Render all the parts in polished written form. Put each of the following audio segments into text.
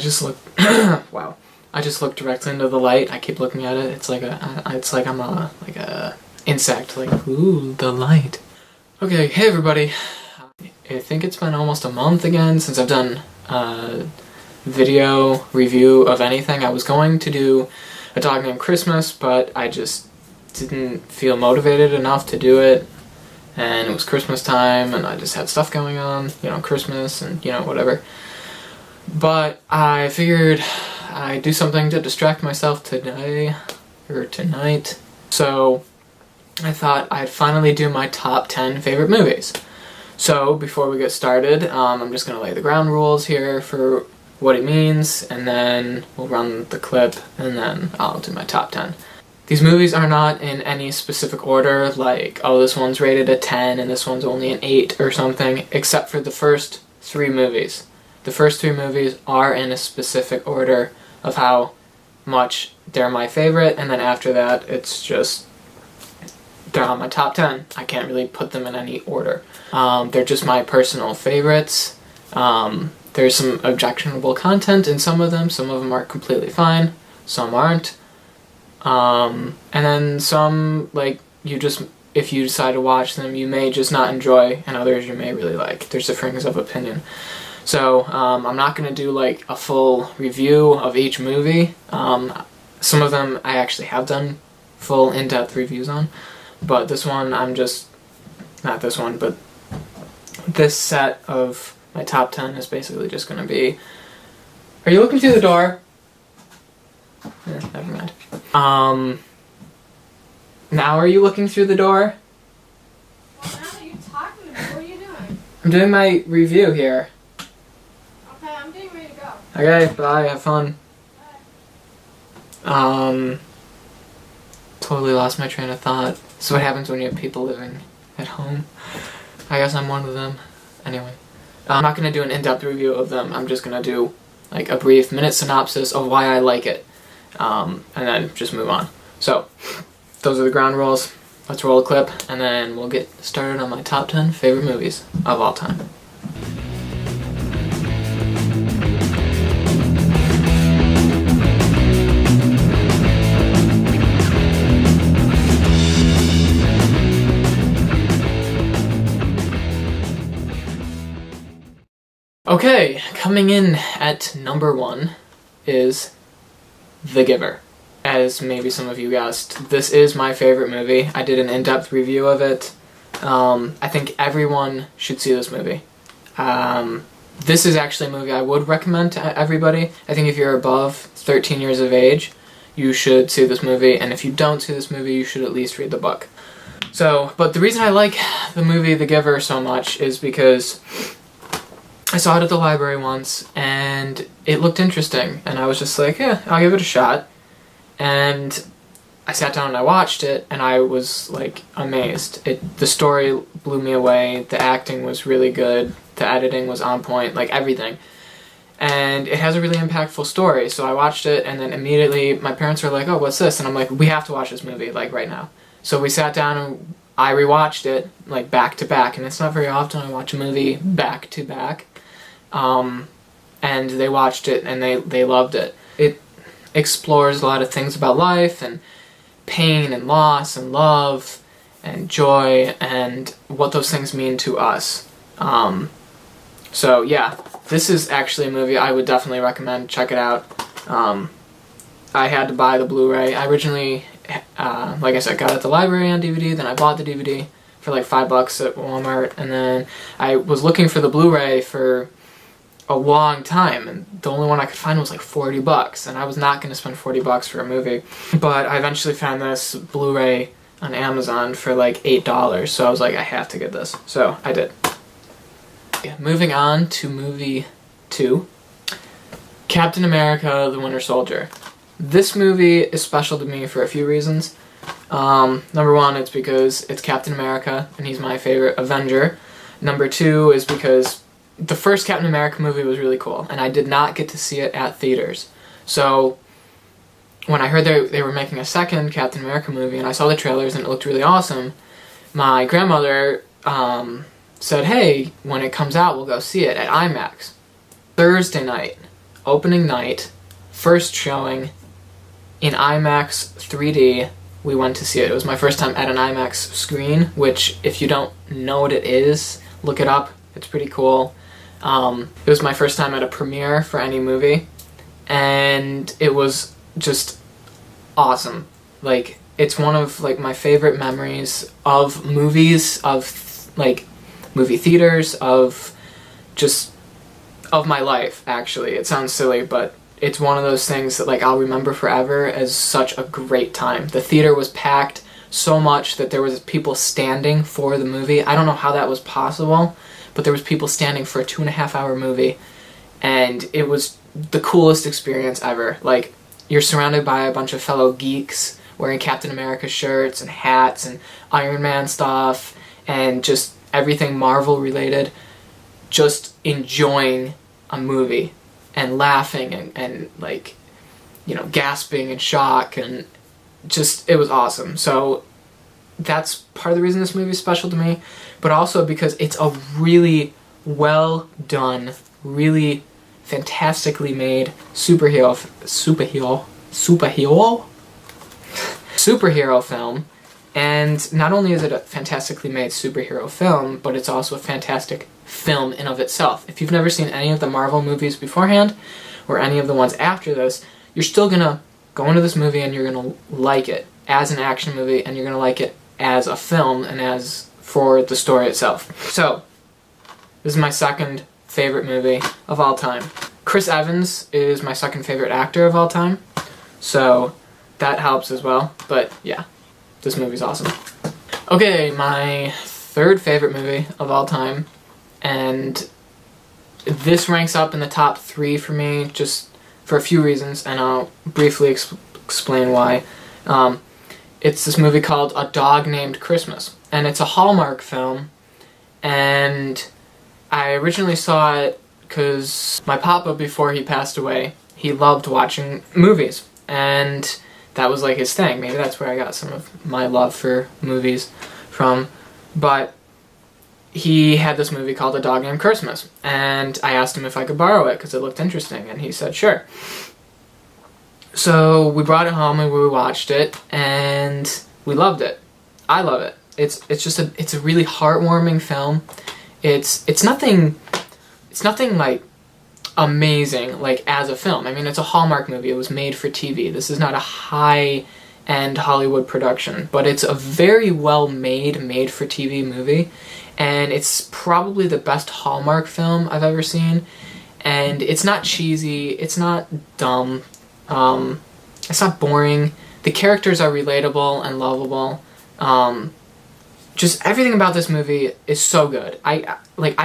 just looked, wow. I just looked directly into the light. I keep looking at it. It's like I'm like a insect, like, ooh, the light. Okay, hey everybody. I think it's been almost a month again since I've done a video review of anything. I was going to do A Dog Named Christmas, but I just didn't feel motivated enough to do it. And it was Christmas time, and I just had stuff going on, you know, Christmas and, you know, whatever. But I figured I'd do something to distract myself today, or tonight. So I thought I'd finally do my top 10 favorite movies. So before we get started, I'm just going to lay the ground rules here for what it means, and then we'll run the clip, and then I'll do my top 10. These movies are not in any specific order, like, oh, this one's rated a 10 and this one's only an 8 or something, except for the first 3 movies. The first 3 movies are in a specific order of how much they're my favorite, and then after that, it's just, they're on my top 10. I can't really put them in any order. They're just my personal favorites. There's some objectionable content in some of them are completely fine, some aren't. And then some, like, if you decide to watch them, you may just not enjoy, and others you may really like. There's differences of opinion. So, I'm not going to do, like, a full review of each movie. Some of them I actually have done full in-depth reviews on, but this one not this one, but this set of my top 10 is basically just going to be... Are you looking through the door? Never mind. Now are you looking through the door? Well, now that you're talking to me, what are you doing? I'm doing my review here. Okay, I'm getting ready to go. Okay, bye, have fun. Bye. Totally lost my train of thought. So what happens when you have people living at home? I guess I'm one of them. Anyway. I'm not going to do an in-depth review of them. I'm just going to do, like, a brief minute synopsis of why I like it. And then just move on. So, those are the ground rules. Let's roll a clip, and then we'll get started on my top 10 favorite movies of all time. Okay, coming in at number 1 is The Giver. As maybe some of you guessed, this is my favorite movie. I did an in-depth review of it. I think everyone should see this movie. This is actually a movie I would recommend to everybody. I think if you're above 13 years of age, you should see this movie, and if you don't see this movie, you should at least read the book. So, but the reason I like the movie The Giver so much is because I saw it at the library once, and it looked interesting, and I was just like, yeah, I'll give it a shot. And I sat down and I watched it, and I was, like, amazed. The story blew me away, the acting was really good, the editing was on point, like, everything. And it has a really impactful story, so I watched it, and then immediately my parents were like, oh, what's this? And I'm like, we have to watch this movie, like, right now. So we sat down and I rewatched it, like, back to back, and it's not very often I watch a movie back to back. And they watched it, and they loved it. It explores a lot of things about life, and pain, and loss, and love, and joy, and what those things mean to us. So yeah, this is actually a movie I would definitely recommend. Check it out. I had to buy the Blu-ray. I originally, like I said, got it at the library on DVD, then I bought the DVD for like $5 at Walmart, and then I was looking for the Blu-ray for a long time, and the only one I could find was like $40, and I was not going to spend $40 for a movie. But I eventually found this Blu-ray on Amazon for like $8, so I was like, I have to get this. So I did. Yeah, moving on to movie 2, Captain America: The Winter Soldier. This movie is special to me for a few reasons. Number 1, it's because it's Captain America, and he's my favorite Avenger. Number 2 is because the first Captain America movie was really cool, and I did not get to see it at theaters. So when I heard they were making a second Captain America movie, and I saw the trailers and it looked really awesome, my grandmother said, hey, when it comes out, we'll go see it at IMAX. Thursday night, opening night, first showing, in IMAX 3D. We went to see it. It was my first time at an IMAX screen, which, if you don't know what it is, look it up. It's pretty cool. It was my first time at a premiere for any movie, and it was just awesome. Like, it's one of, like, my favorite memories of movies, of, like, movie theaters, of my life, actually. It sounds silly, but it's one of those things that, like, I'll remember forever as such a great time. The theater was packed so much that there was people standing for the movie. I don't know how that was possible, but there was people standing for a 2.5-hour movie, and it was the coolest experience ever. Like, you're surrounded by a bunch of fellow geeks wearing Captain America shirts and hats and Iron Man stuff and just everything Marvel related, just enjoying a movie and laughing and like, you know, gasping in shock, and just, it was awesome. So that's part of the reason this movie is special to me, but also because it's a really well done, really fantastically made superhero film. And not only is it a fantastically made superhero film, but it's also a fantastic film in of itself. If you've never seen any of the Marvel movies beforehand, or any of the ones after this, you're still gonna go into this movie and you're gonna like it as an action movie, and you're gonna like it as a film and as for the story itself. So, this is my second favorite movie of all time. Chris Evans is my second favorite actor of all time, so that helps as well. But yeah, this movie's awesome. Okay, my third favorite movie of all time, and this ranks up in the top 3 for me, just for a few reasons, and I'll briefly explain why. It's this movie called A Dog Named Christmas, and it's a Hallmark film, and I originally saw it because my papa, before he passed away, he loved watching movies, and that was like his thing. Maybe that's where I got some of my love for movies from, but he had this movie called A Dog Named Christmas, and I asked him if I could borrow it because it looked interesting, and he said sure. So we brought it home and we watched it, and we loved it. I love it. It's a really heartwarming film. It's nothing like amazing like as a film. I mean, it's a Hallmark movie. It was made for TV. This is not a high-end Hollywood production, but it's a very well made for TV movie, and it's probably the best Hallmark film I've ever seen. And it's not cheesy. It's not dumb. It's not boring. The characters are relatable and lovable. Just everything about this movie is so good. I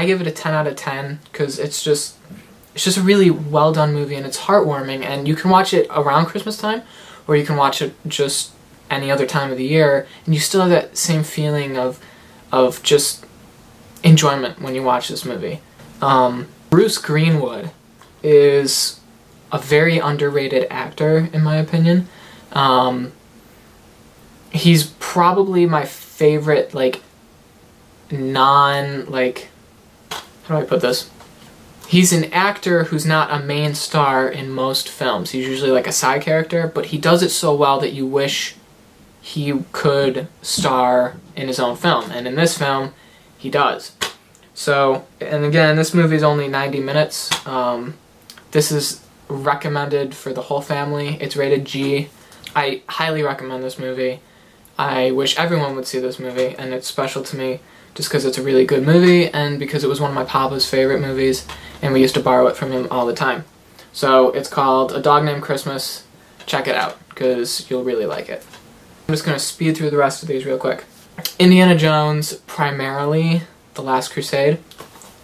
give it a 10 out of 10 because it's just a really well done movie, and it's heartwarming, and you can watch it around Christmas time, or you can watch it just any other time of the year, and you still have that same feeling of just enjoyment when you watch this movie. Bruce Greenwood is a very underrated actor, in my opinion. He's probably my favorite, like, how do I put this? He's an actor who's not a main star in most films. He's usually like a side character, but he does it so well that you wish he could star in his own film. And in this film, he does. So, and again, this movie is only 90 minutes. This is recommended for the whole family. It's rated G. I highly recommend this movie. I wish everyone would see this movie, and it's special to me just because it's a really good movie and because it was one of my papa's favorite movies, and we used to borrow it from him all the time. So it's called A Dog Named Christmas. Check it out because you'll really like it. I'm just going to speed through the rest of these real quick. Indiana Jones, primarily The Last Crusade.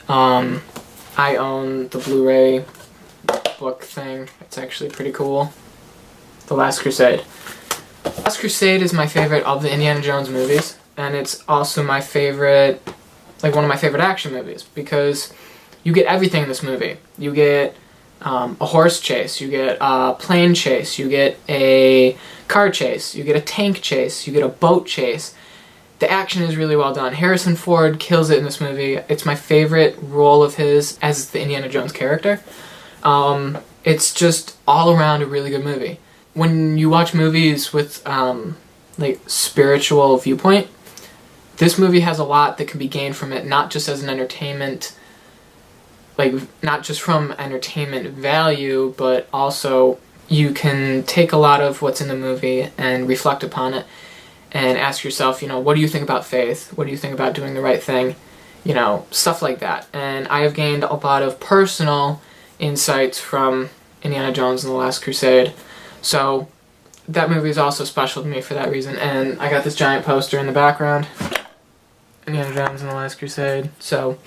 I own the Blu-ray book thing. It's actually pretty cool. The Last Crusade. Last Crusade is my favorite of the Indiana Jones movies, and it's also my favorite, like one of my favorite action movies, because you get everything in this movie. You get a horse chase, you get a plane chase, you get a car chase, you get a tank chase, you get a boat chase. The action is really well done. Harrison Ford kills it in this movie. It's my favorite role of his as the Indiana Jones character. It's just all around a really good movie. When you watch movies with like spiritual viewpoint, this movie has a lot that can be gained from it, not just as an entertainment, like not just from entertainment value, but also you can take a lot of what's in the movie and reflect upon it and ask yourself, you know, what do you think about faith? What do you think about doing the right thing? You know, stuff like that. And I have gained a lot of personal insights from Indiana Jones and the Last Crusade. So that movie is also special to me for that reason. And I got this giant poster in the background. Indiana Jones and the Last Crusade. So,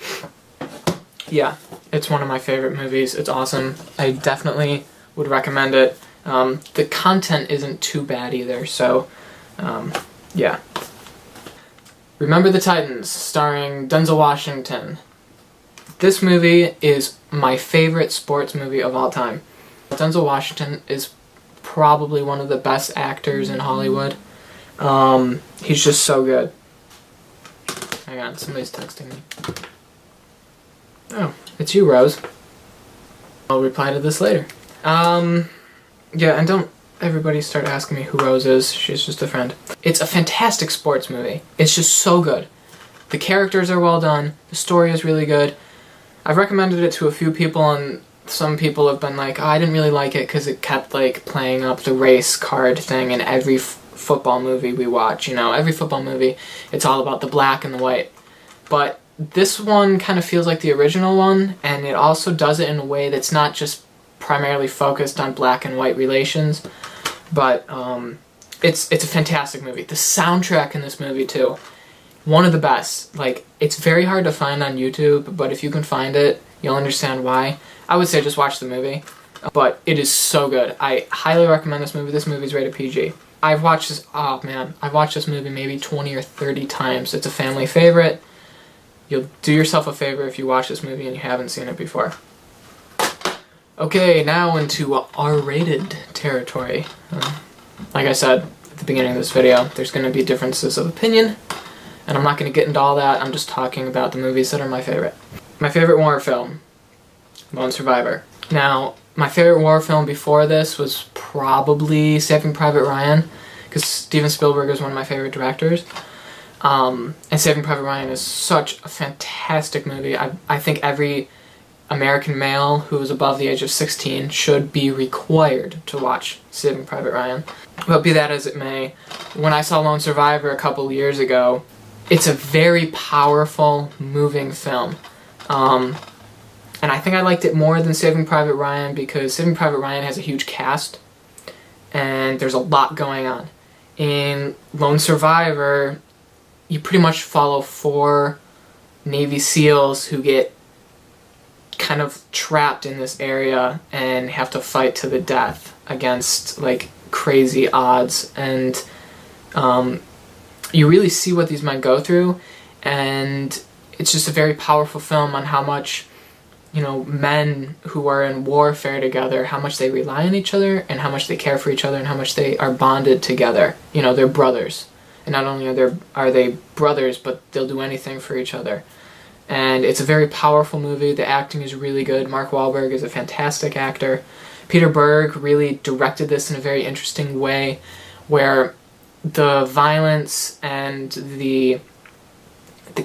yeah, it's one of my favorite movies. It's awesome. I definitely would recommend it. The content isn't too bad either, so, yeah. Remember the Titans, starring Denzel Washington. This movie is my favorite sports movie of all time. Denzel Washington is probably one of the best actors in Hollywood. He's just so good. Hang on, somebody's texting me. Oh, it's you, Rose. I'll reply to this later. Yeah, and don't everybody start asking me who Rose is. She's just a friend. It's a fantastic sports movie. It's just so good. The characters are well done. The story is really good. I've recommended it to a few people, and some people have been like, oh, I didn't really like it because it kept like playing up the race card thing in every football movie we watch. You know, every football movie, it's all about the black and the white. But this one kind of feels like the original one, and it also does it in a way that's not just primarily focused on black and white relations, but it's a fantastic movie. The soundtrack in this movie too, one of the best. Like, it's very hard to find on YouTube, but if you can find it, you'll understand why. I would say just watch the movie, but it is so good. I highly recommend this movie. This movie's rated PG. I've watched this, oh man, I've watched this movie maybe 20 or 30 times. It's a family favorite. You'll do yourself a favor if you watch this movie and you haven't seen it before. Okay, now into R-rated territory. Like I said at the beginning of this video, there's going to be differences of opinion, and I'm not going to get into all that. I'm just talking about the movies that are my favorite. My favorite war film, Lone Survivor. Now, my favorite war film before this was probably Saving Private Ryan, because Steven Spielberg is one of my favorite directors. And Saving Private Ryan is such a fantastic movie. I think every American male who is above the age of 16 should be required to watch Saving Private Ryan. But be that as it may, when I saw Lone Survivor a couple years ago, it's a very powerful, moving film. And I think I liked it more than Saving Private Ryan because Saving Private Ryan has a huge cast, and there's a lot going on. In Lone Survivor, you pretty much follow 4 Navy SEALs who get kind of trapped in this area and have to fight to the death against like crazy odds, and you really see what these men go through, and it's just a very powerful film on how much, you know, men who are in warfare together, how much they rely on each other and how much they care for each other and how much they are bonded together. You know, they're brothers. And not only are they brothers, but they'll do anything for each other. And it's a very powerful movie. The acting is really good. Mark Wahlberg is a fantastic actor. Peter Berg really directed this in a very interesting way, where the violence and the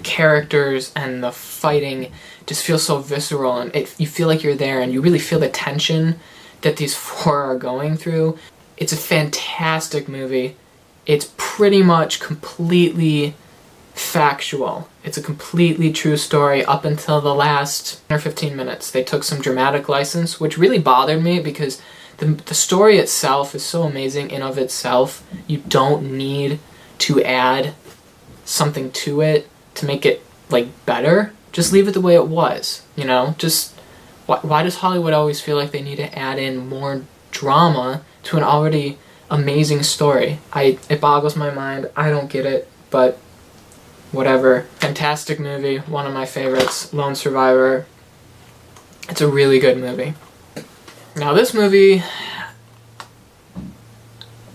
characters and the fighting just feel so visceral, and you feel like you're there, and you really feel the tension that these 4 are going through. It's a fantastic movie. It's pretty much completely factual. It's a completely true story up until the last 10 or 15 minutes. They took some dramatic license, which really bothered me because the story itself is so amazing in of itself. You don't need to add something to it to make it like better. Just leave it the way it was, you know? Just why does Hollywood always feel like they need to add in more drama to an already amazing story? It boggles my mind. I don't get it, but whatever. Fantastic movie, one of my favorites, Lone Survivor. It's a really good movie. Now this movie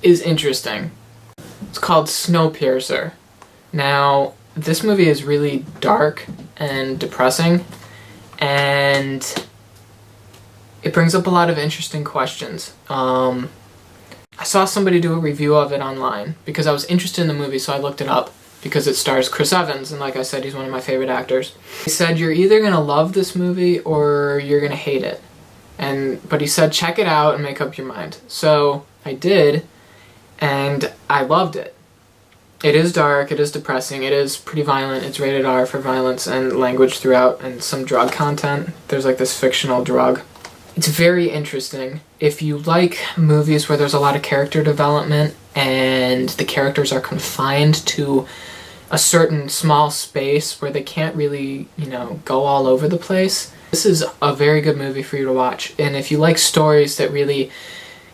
is interesting. It's called Snowpiercer. Now, this movie is really dark and depressing, and it brings up a lot of interesting questions. I saw somebody do a review of it online because I was interested in the movie, so I looked it up because it stars Chris Evans, and like I said, he's one of my favorite actors. He said, you're either going to love this movie or you're going to hate it. But he said, check it out and make up your mind. So I did, and I loved it. It is dark, it is depressing, it is pretty violent, it's rated R for violence and language throughout, and some drug content. There's like this fictional drug. It's very interesting. If you like movies where there's a lot of character development and the characters are confined to a certain small space where they can't really, go all over the place, this is a very good movie for you to watch. And if you like stories that really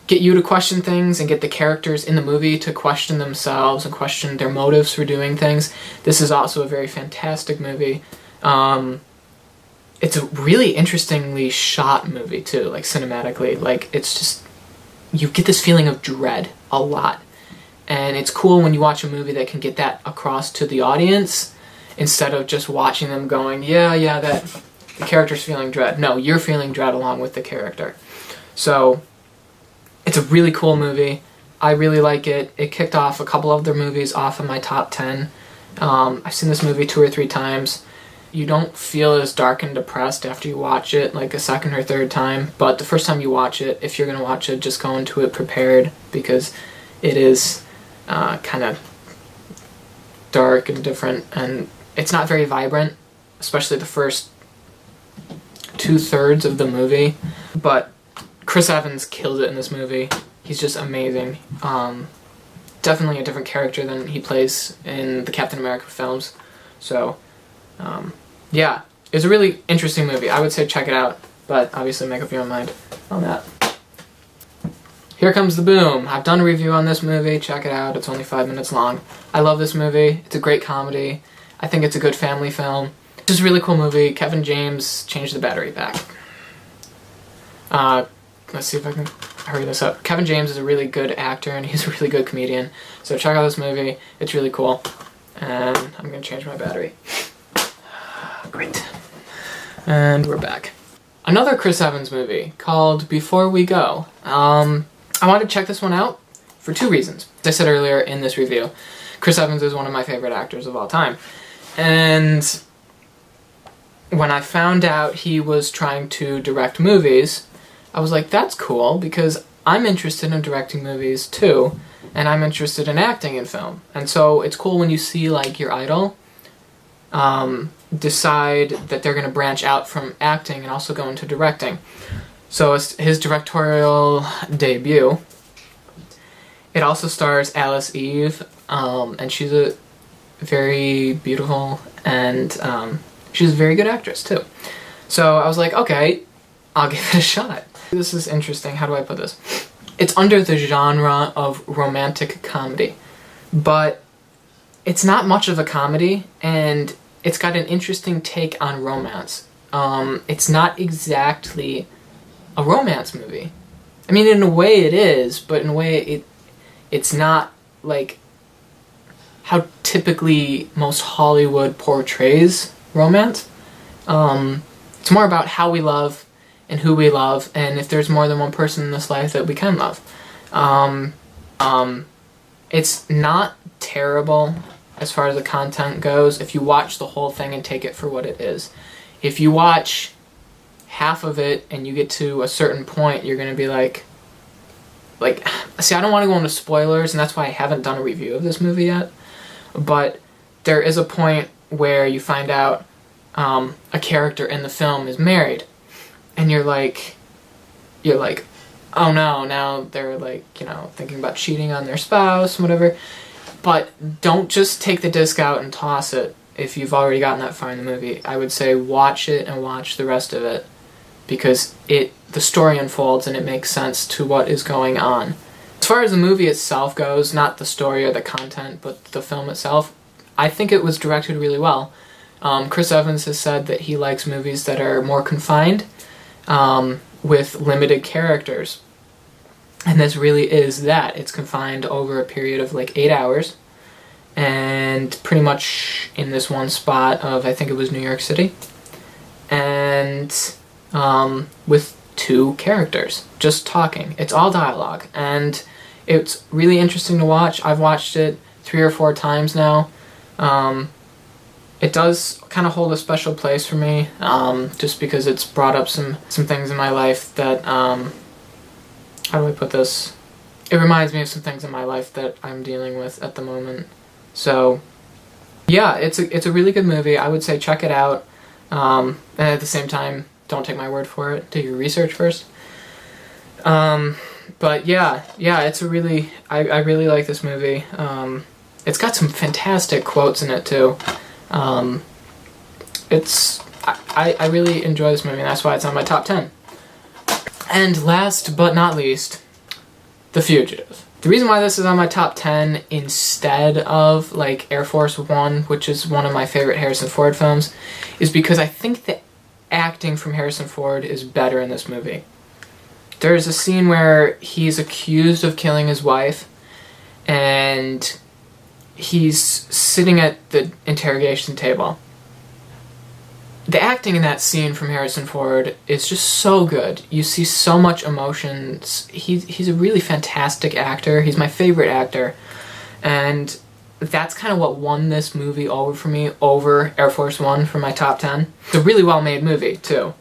get you to question things and get the characters in the movie to question themselves and question their motives for doing things, this is also a very fantastic movie. It's a really interestingly shot movie too, like cinematically. Like, it's just, you get this feeling of dread a lot. And it's cool when you watch a movie that can get that across to the audience instead of just watching them going, yeah, that the character's feeling dread. No, you're feeling dread along with the character. So, it's a really cool movie. I really like it. It kicked off a couple of other movies off of my top 10. I've seen this movie 2 or 3 times. You don't feel as dark and depressed after you watch it like a second or third time, but the first time you watch it, if you're going to watch it, just go into it prepared because it is kind of dark and different, and it's not very vibrant, especially the first 2/3 of the movie, but Chris Evans kills it in this movie. He's just amazing. Definitely a different character than he plays in the Captain America films. So, yeah, it's a really interesting movie. I would say check it out, but obviously make up your own mind on that. Here Comes the Boom. I've done a review on this movie. Check it out. It's only 5 minutes long. I love this movie. It's a great comedy. I think it's a good family film. It's just a really cool movie. Kevin James changed the battery back. Let's see if I can hurry this up. Kevin James is a really good actor, and he's a really good comedian. So check out this movie. It's really cool. And I'm going to change my battery. Great. And we're back. Another Chris Evans movie called Before We Go. I wanted to check this one out for 2 reasons. As I said earlier in this review, Chris Evans is one of my favorite actors of all time. And when I found out he was trying to direct movies, I was like, that's cool, because I'm interested in directing movies too, and I'm interested in acting in film. And so it's cool when you see, like, your idol decide that they're going to branch out from acting and also go into directing. So it's his directorial debut. It also stars Alice Eve, and she's a very beautiful, and she's a very good actress too. So I was like, okay, I'll give it a shot. This is interesting. How do I put this? It's under the genre of romantic comedy, but it's not much of a comedy, and it's got an interesting take on romance. It's not exactly a romance movie. I mean, in a way it is, but in a way it's not like how typically most Hollywood portrays romance. It's more about how we love and who we love, and if there's more than one person in this life that we can love. It's not terrible as far as the content goes if you watch the whole thing and take it for what it is. If you watch half of it and you get to a certain point, you're going to be like, see, I don't want to go into spoilers, and that's why I haven't done a review of this movie yet, but there is a point where you find out a character in the film is married, and you're like, oh no, now they're like, thinking about cheating on their spouse, whatever. But don't just take the disc out and toss it if you've already gotten that far in the movie. I would say watch it and watch the rest of it, because the story unfolds and it makes sense to what is going on. As far as the movie itself goes, not the story or the content, but the film itself, I think it was directed really well. Chris Evans has said that he likes movies that are more confined, with limited characters. And this really is that. It's confined over a period of like 8 hours, and pretty much in this one spot of, I think it was New York City, and with two characters just talking. It's all dialogue, and it's really interesting to watch. I've watched it 3 or 4 times now. It does kind of hold a special place for me, just because it's brought up some things in my life that, how do I put this? It reminds me of some things in my life that I'm dealing with at the moment. So, yeah, it's a really good movie. I would say check it out. And at the same time, don't take my word for it. Do your research first. But yeah, it's a really, I really like this movie. It's got some fantastic quotes in it too. I really enjoy this movie, and that's why it's on my top 10. And last but not least, The Fugitive. The reason why this is on my top 10 instead of like Air Force One, which is one of my favorite Harrison Ford films, is because I think the acting from Harrison Ford is better in this movie. There's a scene where he's accused of killing his wife, and he's sitting at the interrogation table. The acting in that scene from Harrison Ford is just so good. You see so much emotion. He's a really fantastic actor. He's my favorite actor. And that's kind of what won this movie over for me, over Air Force One for my top 10. It's a really well-made movie, too.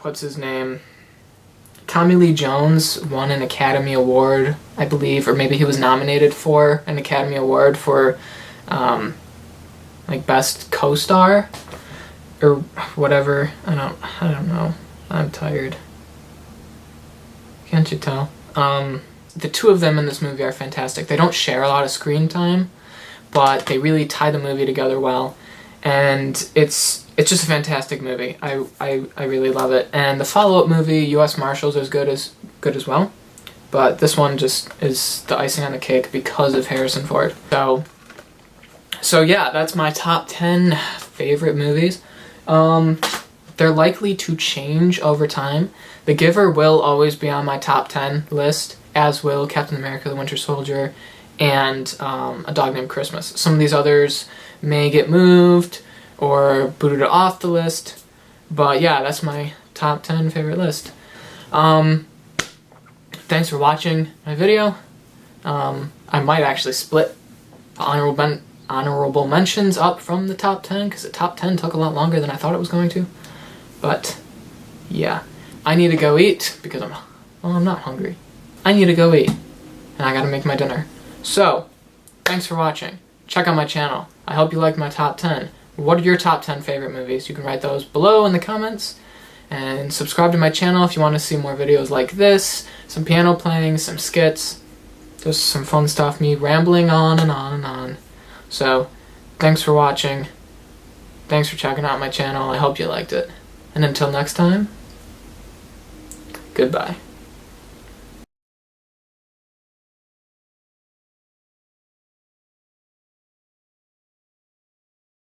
What's his name? Tommy Lee Jones won an Academy Award, I believe, or maybe he was nominated for an Academy Award for like best co-star or whatever. I don't know. I'm tired. Can't you tell? The two of them in this movie are fantastic. They don't share a lot of screen time, but they really tie the movie together well, and it's just a fantastic movie. I really love it. And the follow-up movie, U.S. Marshals, is good as well, but this one just is the icing on the cake because of Harrison Ford. So yeah, that's my top 10 favorite movies. They're likely to change over time. The Giver will always be on my top 10 list, as will Captain America: The Winter Soldier and A Dog Named Christmas. Some of these others may get moved or booted off the list, but yeah, that's my top 10 favorite list. Thanks for watching my video. I might actually split honorable mentions up from the top 10, because the top 10 took a lot longer than I thought it was going to. But yeah, I need to go eat because I'm not hungry. I need to go eat, and I gotta make my dinner. So, thanks for watching. Check out my channel. I hope you liked my top 10. What are your top 10 favorite movies? You can write those below in the comments. And subscribe to my channel if you want to see more videos like this. Some piano playing, some skits. Just some fun stuff, me rambling on and on and on. So, thanks for watching. Thanks for checking out my channel. I hope you liked it. And until next time, goodbye.